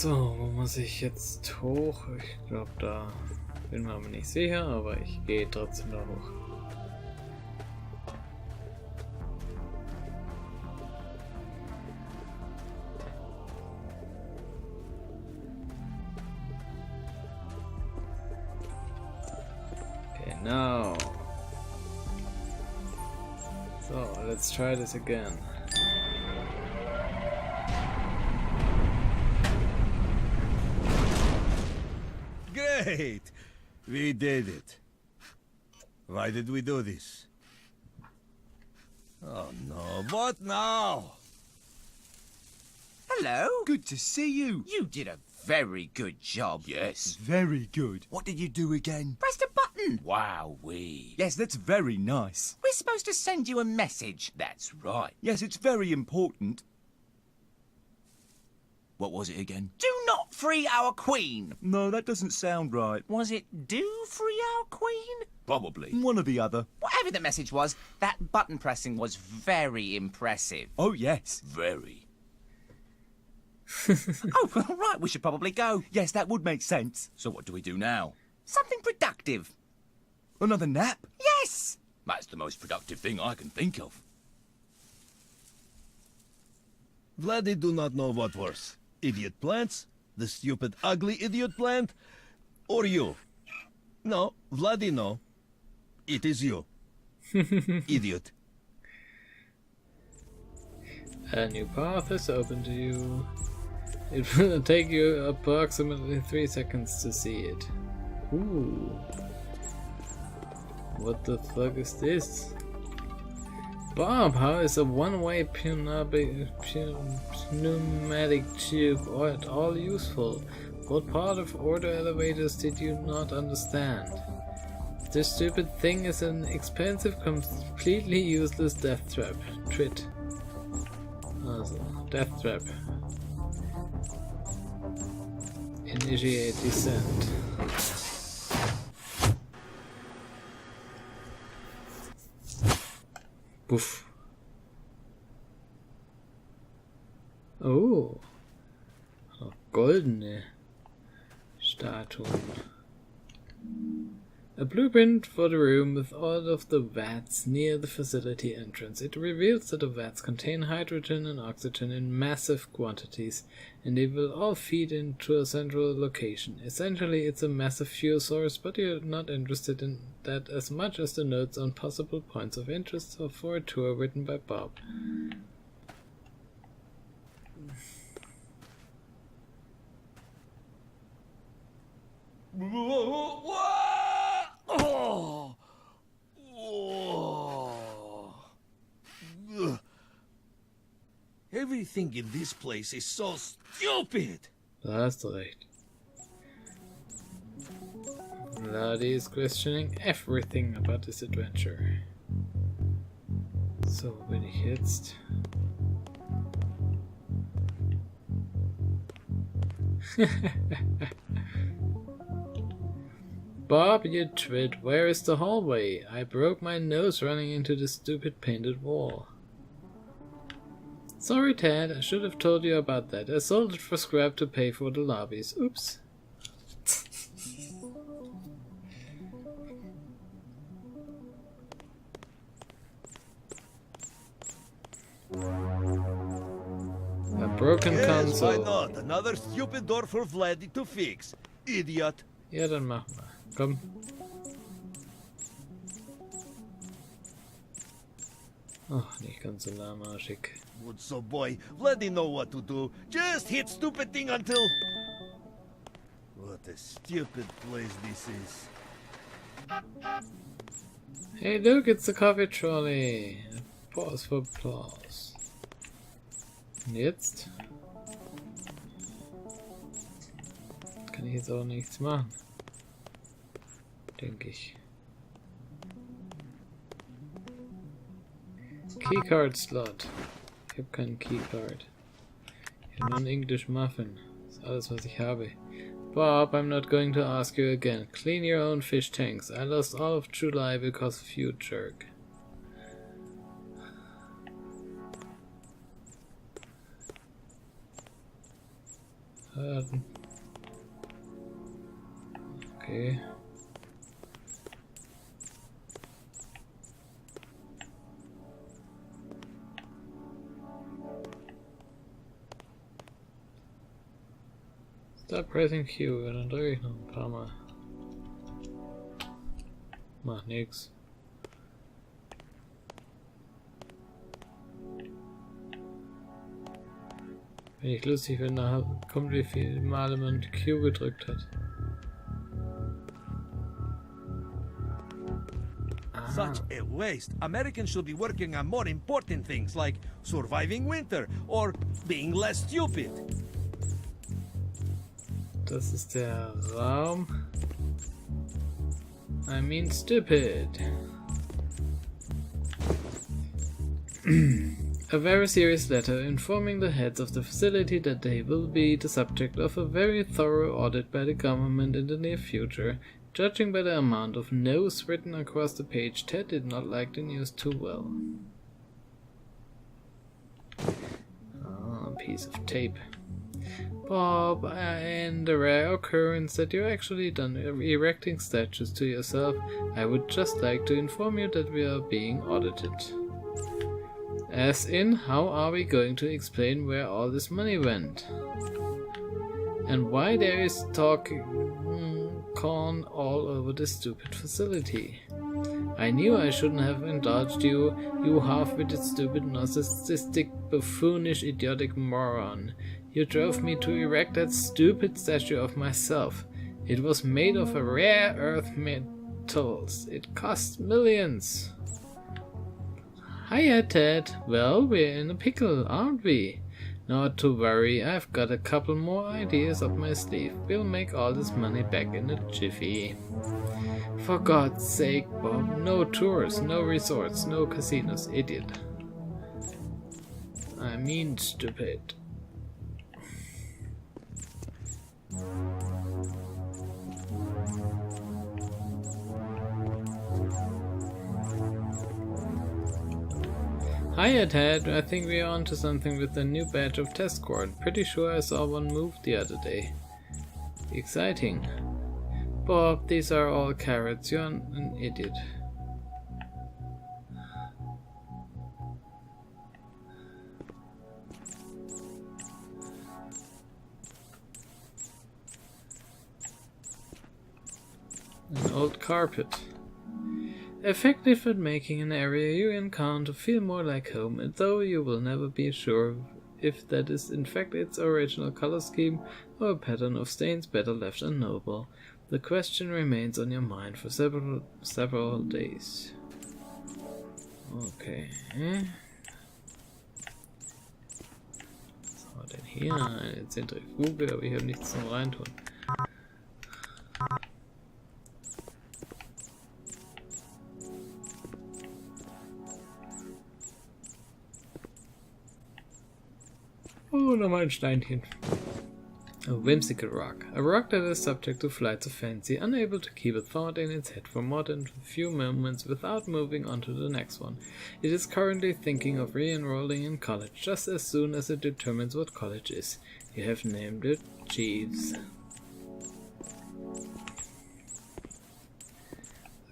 So, wo muss ich jetzt hoch? Ich glaube da. Bin mir aber nicht sicher, aber ich gehe trotzdem da hoch. Okay, now. So, let's try this again. Great! We did it. Why did we do this? Oh no, what now? Hello. Good to see you. You did a very good job. Yes, very good. What did you do again? Press the button. Wowee. Yes, that's very nice. We're supposed to send you a message. That's right. Yes, it's very important. What was it again? Do not free our queen. No, that doesn't sound right. Was it do free our queen? Probably. One or the other. Whatever the message was, that button pressing was very impressive. Oh, yes. Very. Oh, right, we should probably go. Yes, that would make sense. So what do we do now? Something productive. Another nap? Yes! That's the most productive thing I can think of. Vladdy do not know what worse. Idiot plants, the stupid ugly idiot plant, or you. No, Vladdy no. It is you. Idiot. A new path is open to you. It will take you approximately 3 seconds to see it. Ooh. What the fuck is this? Bob, how is a one-way pneumatic tube at all useful? What part of order elevators did you not understand? This stupid thing is an expensive, completely useless death trap. Also, death trap. Initiate descent. Puff. Oh. Noch goldene Statuen. A blueprint for the room with all of the vats near the facility entrance. It reveals that the vats contain hydrogen and oxygen in massive quantities, and they will all feed into a central location. Essentially, it's a massive fuel source, but you're not interested in that as much as the notes on possible points of interest for a tour written by Bob. Oh. Oh. Ugh. Everything in this place is so stupid. Da hast du recht. Vladi is questioning everything about this adventure. So, bin ich jetzt? Bob, you twit, where is the hallway? I broke my nose running into the stupid painted wall. Sorry, Ted, I should have told you about that. I sold it for scrap to pay for the lobbies. Oops. A broken Yes, console. why not? Another stupid door for Vladdy to fix. Idiot. Ja, dann machen wir. Komm. Ach, nicht ganz so lahmarschig. Good so boy. Vladdy know what to do. Just hit stupid thing until... What a stupid place this is. Hey, look, it's the coffee trolley. Pause for applause. Und jetzt? Kann ich jetzt auch nichts machen. Denke ich. Keycard Slot. Ich habe keinen Keycard. Ich habe nur einen English Muffin. Das ist alles, was ich habe. Bob, I'm not going to ask you again. Clean your own fish tanks. I lost all of July because of you, jerk. Laden. Okay. Stop pressing Q, dann drücke ich noch ein paar Mal. Macht nix. Wenn ich lustig, wenn nachher kommt, wie viele Male man Q gedrückt hat. Such a waste. Americans should be working on more important things like surviving winter or being less stupid. Das ist der Raum. I mean stupid. A very serious letter informing the heads of the facility that they will be the subject of a very thorough audit by the government in the near future. Judging by the amount of no's written across the page, Ted did not like the news too well. A piece of tape. Bob, in the rare occurrence that you're actually done erecting statues to yourself, I would just like to inform you that we are being audited. As in, how are we going to explain where all this money went? And why there is corn all over this stupid facility? I knew I shouldn't have indulged you, you half-witted, stupid, narcissistic, buffoonish, idiotic moron. You drove me to erect that stupid statue of myself. It was made of a rare earth metals. It cost millions. Hiya, Ted. Well, we're in a pickle, aren't we? Not to worry, I've got a couple more ideas up my sleeve. We'll make all this money back in a jiffy. For God's sake, Bob, no tours, no resorts, no casinos, idiot. I mean stupid. Hiya, Ted. I think we're onto something with the new badge of test squad. Pretty sure I saw one move the other day. Exciting. Bob, these are all carrots. You're an idiot. An old carpet. Effective at making an area you encounter feel more like home, though you will never be sure if that is in fact its original color scheme or a pattern of stains better left unknowable. The question remains on your mind for several days. Okay. Was haben wir denn hier? Eine Zentrifuge, aber ich habe nichts zum Reintun. Oh, nochmal ein Steinchen. A whimsical rock. A rock that is subject to flights of fancy, unable to keep a thought in its head for more than a few moments without moving on to the next one. It is currently thinking of re-enrolling in college just as soon as it determines what college is. You have named it Jeeves.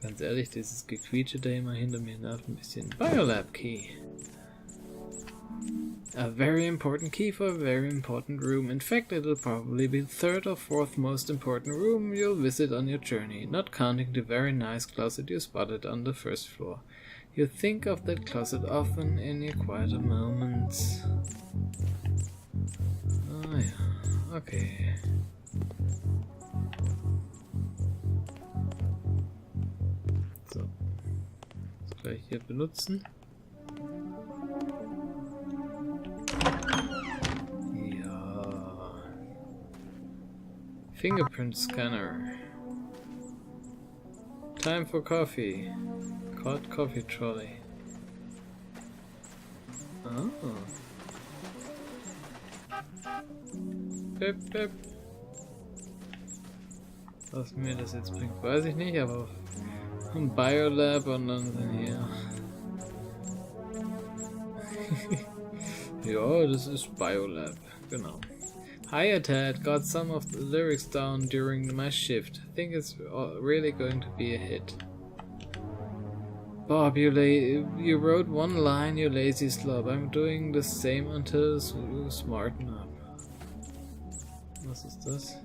Ganz ehrlich, dieses Gequietsche da immer hinter mir nervt ein bisschen. Biolab Key. A very important key for a very important room. In fact, it'll probably be the third or fourth most important room you'll visit on your journey, not counting the very nice closet you spotted on the first floor. You think of that closet often in your quieter moments. Oh ja, okay. So. Das gleich hier benutzen. Fingerprint scanner. Time for coffee. Caught coffee trolley. Oh. Pip, pip. Was mir das jetzt bringt, weiß ich nicht, aber ein Biolab und dann hier. Ja, das ist Biolab, genau. Hiya Ted, got some of the lyrics down during my shift. Think it's really going to be a hit. Bob, you wrote one line, you lazy slob. I'm doing the same until you smarten up. Was ist das?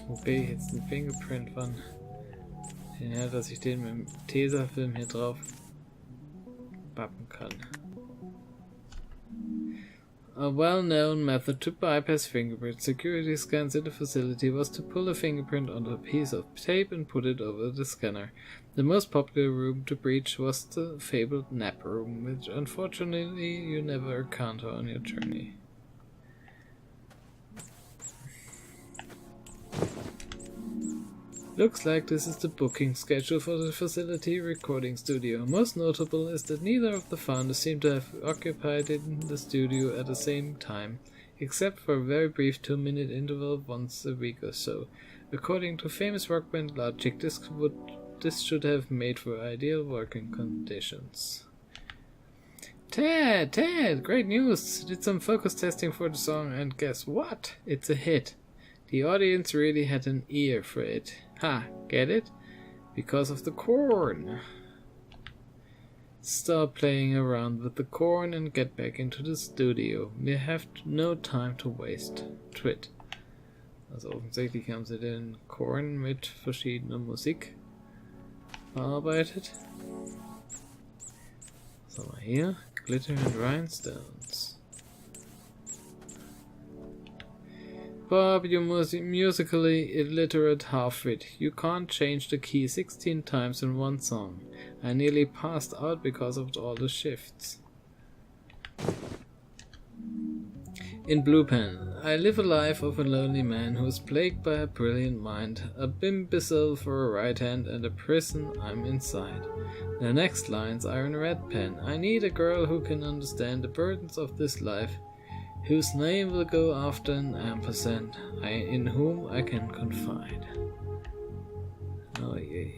Okay, jetzt ein Fingerprint von. Ja, dass ich den mit dem Tesafilm hier drauf pappen kann. A well-known method to bypass fingerprint security scans in the facility was to pull a fingerprint onto a piece of tape and put it over the scanner. The most popular room to breach was the fabled nap room, which unfortunately you never encounter on your journey. Looks like this is the booking schedule for the facility recording studio. Most notable is that neither of the founders seem to have occupied in the studio at the same time, except for a very brief 2-minute interval once a week or so. According to famous rock band Logic, this should have made for ideal working conditions. Ted, great news! Did some focus testing for the song and guess what? It's a hit. The audience really had an ear for it. Ha, get it? Because of the corn. Stop playing around with the corn and get back into the studio. We have no time to waste. Twit. Also offensichtlich haben sie den Korn mit verschiedener Musik bearbeitet. Was haben wir hier? Glitter and Rhinestones. Bob, you musically illiterate half-wit. You can't change the key 16 times in one song. I nearly passed out because of all the shifts. In Blue Pen, I live a life of a lonely man who is plagued by a brilliant mind, a imbecile for a right hand, and a prison I'm inside. The next lines are in red pen. I need a girl who can understand the burdens of this life, whose name will go after an ampersand, in whom I can confide. Oh yeah.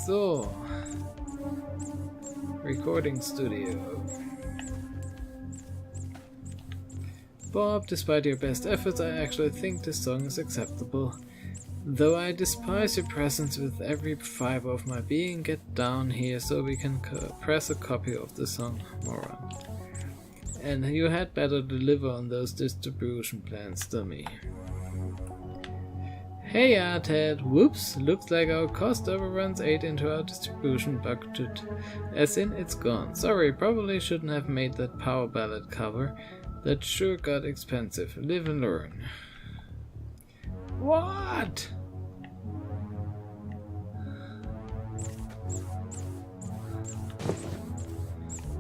So, recording studio. Bob, despite your best efforts, I actually think this song is acceptable. Though I despise your presence with every fiber of my being, get down here so we can press a copy of the song, moron. And you had better deliver on those distribution plans, dummy. Hey Ted, whoops, looks like our cost overruns ate into our distribution budget. As in, it's gone. Sorry, probably shouldn't have made that power ballad cover. That sure got expensive. Live and learn. What?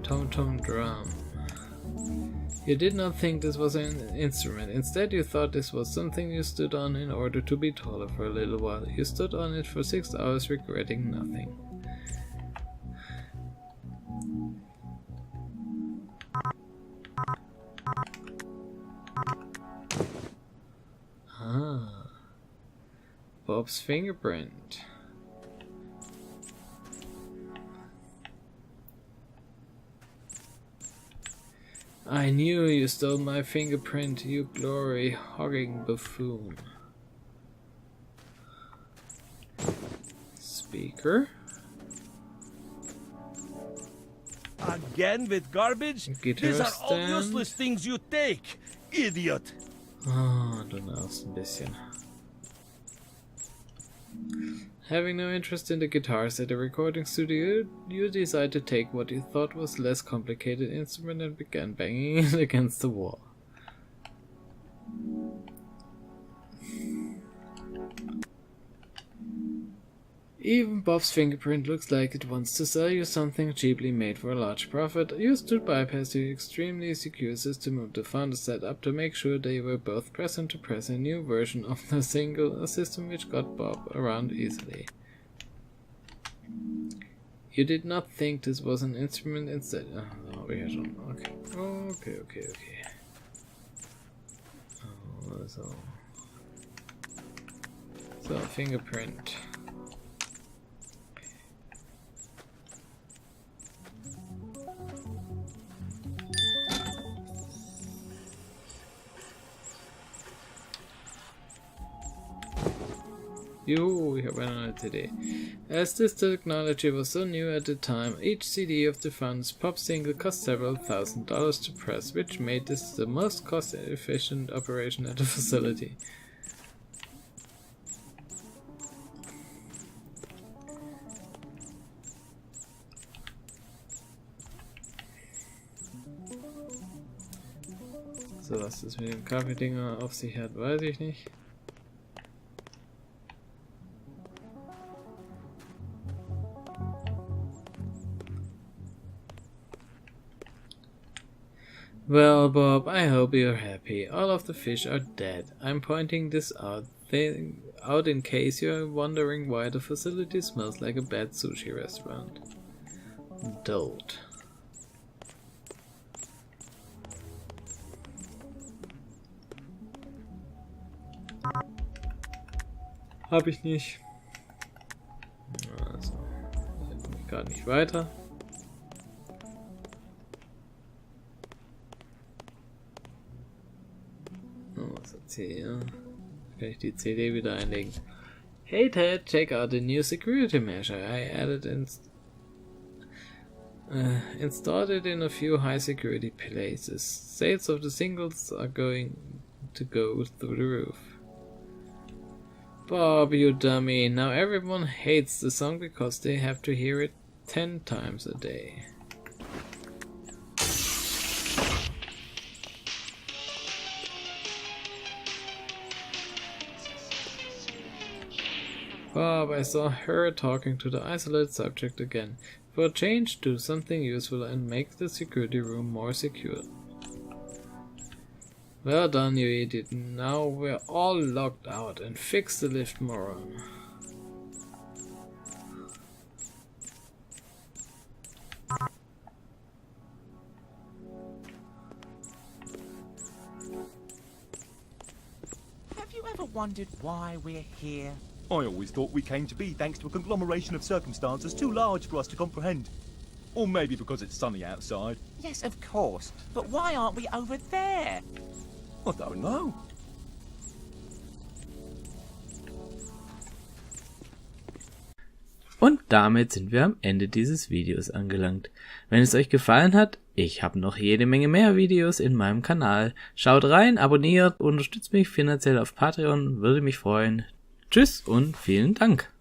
Tom drum. You did not think this was an instrument. Instead, you thought this was something you stood on in order to be taller for a little while. You stood on it for 6 hours, regretting nothing. Ah. Bob's fingerprint. I knew you stole my fingerprint, you glory-hogging buffoon. Speaker? Again with garbage? Guitar These are all stand. useless things you take, idiot! Oh, du nervst ein bisschen. Having no interest in the guitars at the recording studio, you decided to take what you thought was a less complicated instrument and began banging it against the wall. Even Bob's fingerprint looks like it wants to sell you something cheaply made for a large profit. You stood bypass the extremely secure system of the founder set up to make sure they were both present to press a new version of the single, a system which got Bob around easily. You did not think this was an instrument instead. Oh, we had one. Okay. Oh, so fingerprint. Juhu, ich habe eine neue CD. As this technology was so new at the time, each CD of the fund's pop single cost several $1,000s to press, which made this the most cost-efficient operation at the facility. So, was das mit dem Kaffeedinger auf sich hat, weiß ich nicht. Well, Bob, I hope you're happy. All of the fish are dead. I'm pointing this out in case you're wondering why the facility smells like a bad sushi restaurant. Dote. Hab ich nicht. Also, da komme ich gerade nicht weiter. Was hat's hier? Kann ich die CD wieder einlegen. Hey Ted, check out the new security measure I added installed it in a few high security places. Sales of the singles are going to go through the roof. Bob, you dummy. Now everyone hates the song because they have to hear it 10 times a day. Bob, I saw her talking to the isolated subject again. For a change, do something useful and make the security room more secure. Well done, you idiot. Now we're all locked out, and fix the lift, moron. Have you ever wondered why we're here? I always thought we came to be thanks to a conglomeration of circumstances too large for us to comprehend. Or maybe because it's sunny outside. Yes, of course. But why aren't we over there? I don't know. Und damit sind wir am Ende dieses Videos angelangt. Wenn es euch gefallen hat, ich habe noch jede Menge mehr Videos in meinem Kanal. Schaut rein, abonniert, unterstützt mich finanziell auf Patreon, würde mich freuen. Tschüss und vielen Dank.